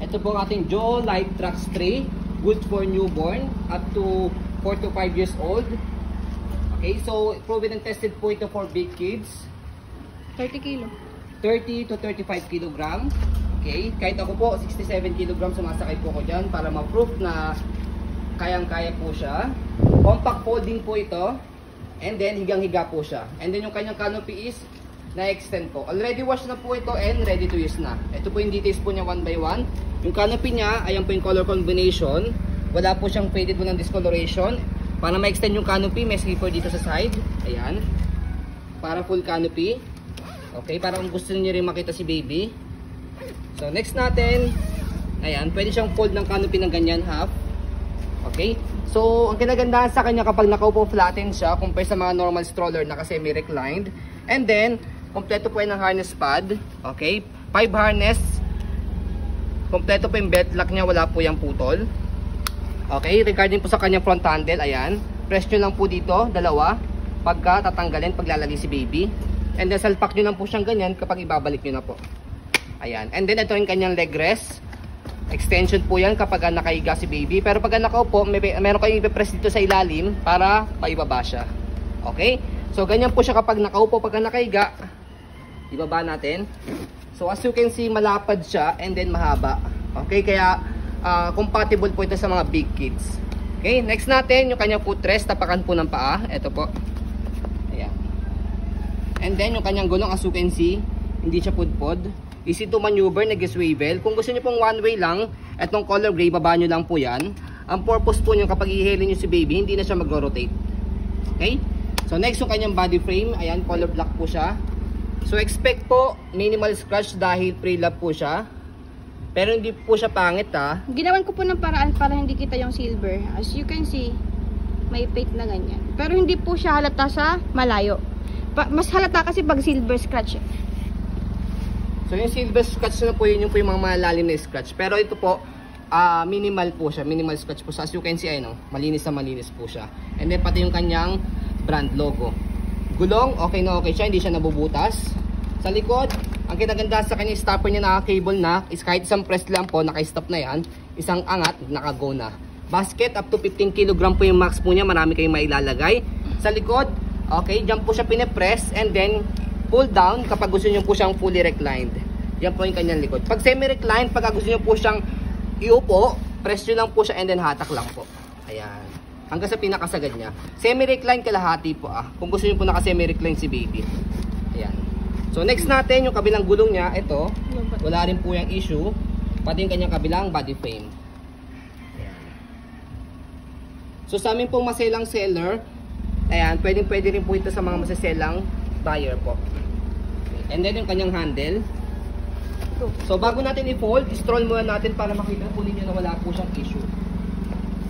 Ito po ang ating Joe Light Trax 3, good for newborn up to 4 to 5 years old. Okay, so proven and tested po ito for big kids. 30 kilo. 30 to 35 kilogram. Okay, kahit ako po 67 kilogram sumasakay po ko dyan para ma-proof na kayang-kaya po siya. Compact folding po ito. And then higang-higa po siya. And then yung kanyang canopy is na-extend po. Already washed na po ito and ready to use na. Ito po yung details po niya one by one. Yung canopy niya, ayan po yung color combination. Wala po siyang faded po ng discoloration. Para ma-extend yung canopy, may slipper dito sa side. Ayan. Para full canopy. Okay, para kung gusto niyo rin makita si baby. So next natin, ayan, pwede siyang fold ng canopy ng ganyan half. Okay. So ang kinagandahan sa kanya kapag nakaupo flatten siya compare sa mga normal stroller na kasi may reclined. And then, kompleto po yan ng harness pad. Okay. 5 harness. Kompleto po yung belt lock niya, wala po yung putol. Okay, regarding po sa kanyang front handle, ayan. Press nyo lang po dito, dalawa. Pagka tatanggalin, paglalagay si baby. And then salpak nyo lang po siyang ganyan kapag ibabalik nyo na po. Ayan. And then ito yung kanyang leg rest. Extension po yan kapag nakahiga si baby. Pero pag nakaupo, meron kayong ipipress dito sa ilalim para paibaba siya. Okay? So ganyan po siya kapag nakaupo, pag nakahiga, ibaba natin. So as you can see, malapad siya and then mahaba. Okay? Kaya compatible po ito sa mga big kids. Okay? Next natin, yung kanyang footrest, tapakan po ng paa. Ito po. Ayan. And then yung kanyang gulong, as you can see, hindi siya pudpod. Easy to maneuver, nag-swivel. Kung gusto niyo pong one way lang, etong color gray, baba nyo lang po yan. Ang purpose po nyo kapag i-hailing nyo si baby, hindi na siya mag-rotate. Okay? So next yung kanyang body frame, ayan, color black po siya. So expect po minimal scratch dahil pre-lap po siya. Pero hindi po siya pangit ha. Ginawan ko po ng paraan para hindi kita yung silver. As you can see, may paint na ganyan. Pero hindi po siya halata sa malayo. Mas halata kasi pag silver scratch. So yung silver scratch na po yun yung mga malalim na scratch. Pero ito po, minimal po siya. Minimal scratch po. So as you can see, ay, no, malinis na malinis po siya. And then pati yung kanyang brand logo. Gulong, okay na okay siya. Hindi siya nabubutas. Sa likod, ang kinaganda sa kanya stopper niya naka-cable na. Is kahit isang press lang po, naka-stop na yan. Isang angat, naka-go na. Basket, up to 15 kg po yung max po niya. Marami kayong mailalagay. Sa likod, okay, dyan po siya pine-press. And then, pull down kapag gusto niyo po siyang fully reclined. Yan po yung kanyang likod. Pag semi-reclined, pag gusto niyo po siyang iupo, press nyo lang po siya and then hatak lang po. Ayan. Hanggang sa pinakasagad niya. Semi-reclined kalahati po kung gusto niyo po naka-semi-reclined si baby. Ayan. So next natin, yung kabilang gulong niya, ito, wala rin po yung issue. Pati yung kanyang kabilang body frame. Ayan. So sa amin pong maselang seller, ayan, pwede rin po ito sa mga maseselang buyer po. And then yung kanyang handle. So bago natin i-fold, i-stroll muna natin para makita po ninyo na wala po siyang issue.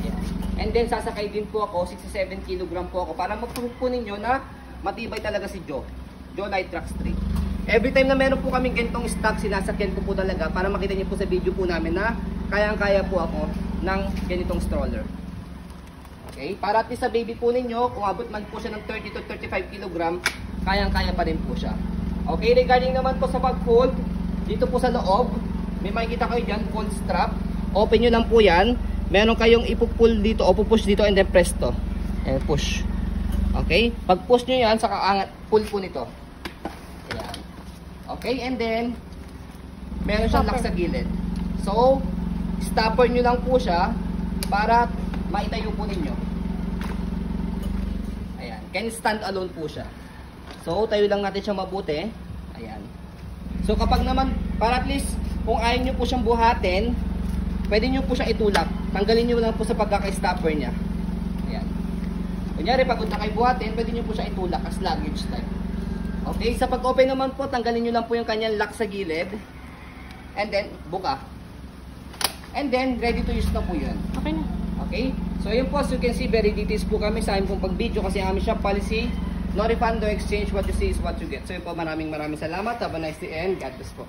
Ayan. And then sasakay din po ako, 67 kg po ako para mag-prove po ninyo na matibay talaga si Joe. Joe Light Trax 3. Every time na meron po kaming ganitong stock, sinasakyan ko po talaga para makita niyo po sa video po namin na kayang-kaya po ako ng ganitong stroller. Okay? Para at least sa baby po ninyo, kung abot man po siya ng 30 to 35 kg, kayang-kaya pa rin po siya. Okay, regarding naman po sa pag-fold, dito po sa loob, may makikita kayo dyan, fold strap. Open nyo lang po yan. Meron kayong ipupull dito o pupush dito and then press to. And push. Okay, pag push nyo yan, saka angat, pull po nito. Ayan. Okay, and then, meron siyang lock sa gilid. So, stopper nyo lang po siya para maitayo po ninyo. Ayan, can stand alone po siya. So, tayo lang natin siya mabuti. Ayan. So, kapag naman, para at least, kung ayaw nyo po siyang buhatin, pwede nyo po siya itulak. Tanggalin nyo lang po sa pagkaka-stopper niya. Ayan. Kunyari, pag na kayo buhatin, pwede nyo po siya itulak as luggage type. Okay, sa pag-open naman po, tanggalin nyo lang po yung kanyang lock sa gilid. And then, buka. And then, ready to use na po yun. Okay na. Okay? So, yun po, as you can see, very details po kami sa aming pong pag-video kasi aming shop policy. No refund, no exchange. What you see is what you get. So yun po, maraming salamat. Have a nice day and God bless po.